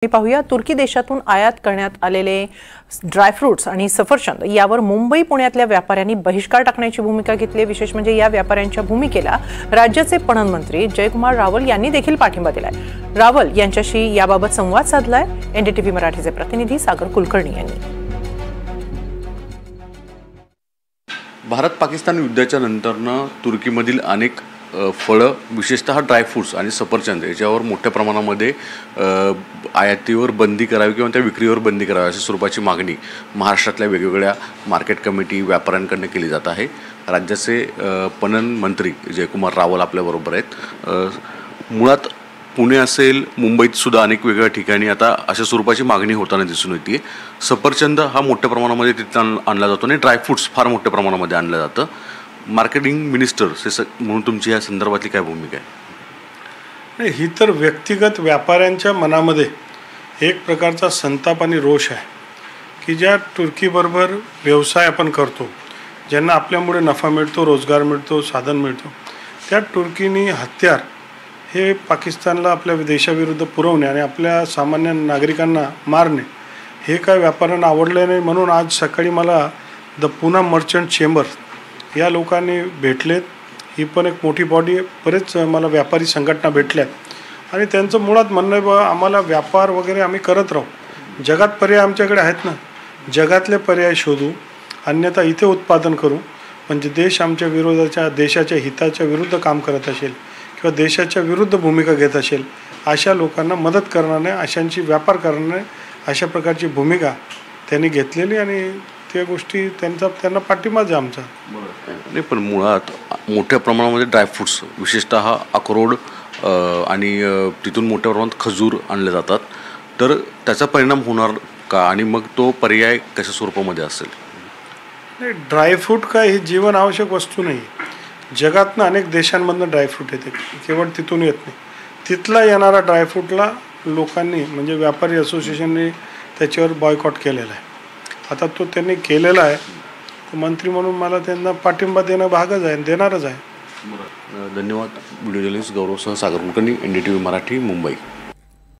पाहूया तुर्की देशातून आयात करण्यात आलेले ड्रायफ्रुट्स आणि सफरचंद यावर मुंबई पुण्यातल्या व्यापाऱ्यांनी बहिष्कार टाकण्याची भूमिका घेतली। विशेष म्हणजे या व्यापाऱ्यांच्या भूमिकेला राज्याचे पणन मंत्री जयकुमार रावल यांनी देखील पाठिंबा दिलाय। रावल यांच्याशी याबाबत संवाद साधलाय एनडीटीव्ही मराठीचे प्रतिनिधी सागर कुलकर्णी यांनी। भारत पाकिस्तान युद्धाच्या नंतरनं तुर्कीमधील अनेक फळं विशेषतः ड्रायफ्रुट्स आणि सफरचंद याच्यावर मोठ्या प्रमाणामध्ये आयातीवर बंदी करावी किंवा त्या विक्रीवर बंदी करावी अशा स्वरूपाची मागणी महाराष्ट्रातल्या वेगवेगळ्या मार्केट कमिटी व्यापाऱ्यांकडून केली जात आहे। राज्याचे पणन मंत्री जयकुमार रावल आपल्याबरोबर आहेत। मुळात पुणे असेल मुंबईत सुद्धा अनेक वेगवेगळ्या ठिकाणी आता अशा स्वरूपाची मागणी होताना दिसून येते। सफरचंद हा मोठ्या प्रमाणामध्ये तिथं आणला जातो आणि ड्रायफ्रुट्स फार मोठ्या प्रमाणामध्ये आणलं जातं। मार्केटिंग मिनिस्टर म्हणून तुमची या संदर्भातली काय भूमिका आहे? ही तर व्यक्तिगत व्यापाऱ्यांच्या मनामध्ये एक प्रकारचा संताप आणि रोष आहे की ज्या तुर्कीबरोबर व्यवसाय आपण करतो, ज्यांना आपल्यामुळे नफा मिळतो, रोजगार मिळतो, साधन मिळतो, त्या तुर्कीनी हत्यार हे पाकिस्तानला आपल्या देशाविरुद्ध पुरवणे आणि आपल्या सामान्य नागरिकांना मारणे हे काय व्यापाऱ्यांना आवडले नाही। म्हणून आज सकाळी मला द पुना मर्चंट चेंबर या लोकांनी भेटलेत। ही पण एक मोठी बॉडी, बरेच मला व्यापारी संघटना भेटल्यात आणि त्यांचं मुळात म्हणणं आहे बा आम्हाला व्यापार वगैरे आम्ही करत राहू, जगात पर्याय आमच्याकडे आहेत ना, जगातले पर्याय शोधू, अन्यथा इथे उत्पादन करू। म्हणजे देश आमच्या विरोधाच्या, देशाच्या हिताच्या विरुद्ध काम करत असेल किंवा देशाच्या विरुद्ध भूमिका घेत असेल अशा लोकांना मदत करणारे, अशांची व्यापार करणारे, अशा प्रकारची भूमिका त्यांनी घेतलेली आणि त्या गोष्टी त्यांना पाठिंबा आहे आमचा। नाही, पण मुळात मोठ्या प्रमाणामध्ये ड्रायफ्रुट्स विशेषतः अक्रोड आणि तिथून मोठ्या प्रमाणात खजूर आणले जातात, तर त्याचा परिणाम होणार का आणि मग तो पर्याय कशा स्वरूपामध्ये असेल? नाही, ड्रायफ्रूट काय ही जीवन आवश्यक वस्तू नाही। जगातनं अनेक देशांमधनं ड्रायफ्रूट येते, केवळ तिथून येत नाही। तिथला येणारा ड्रायफ्रूटला लोकांनी म्हणजे व्यापारी असोसिएशनने त्याच्यावर बॉयकॉट केलेला आहे। आता तो त्यांनी केलेला आहे, मंत्री म्हणून मला त्यांना पाठिंबा देणं भागच आहे, देणारच आहे। धन्यवाद। व्हिडिओ जर्नलिस्ट गौरवसह सागर कुलकर्णी, एनडीटीव्ही मराठी, मुंबई।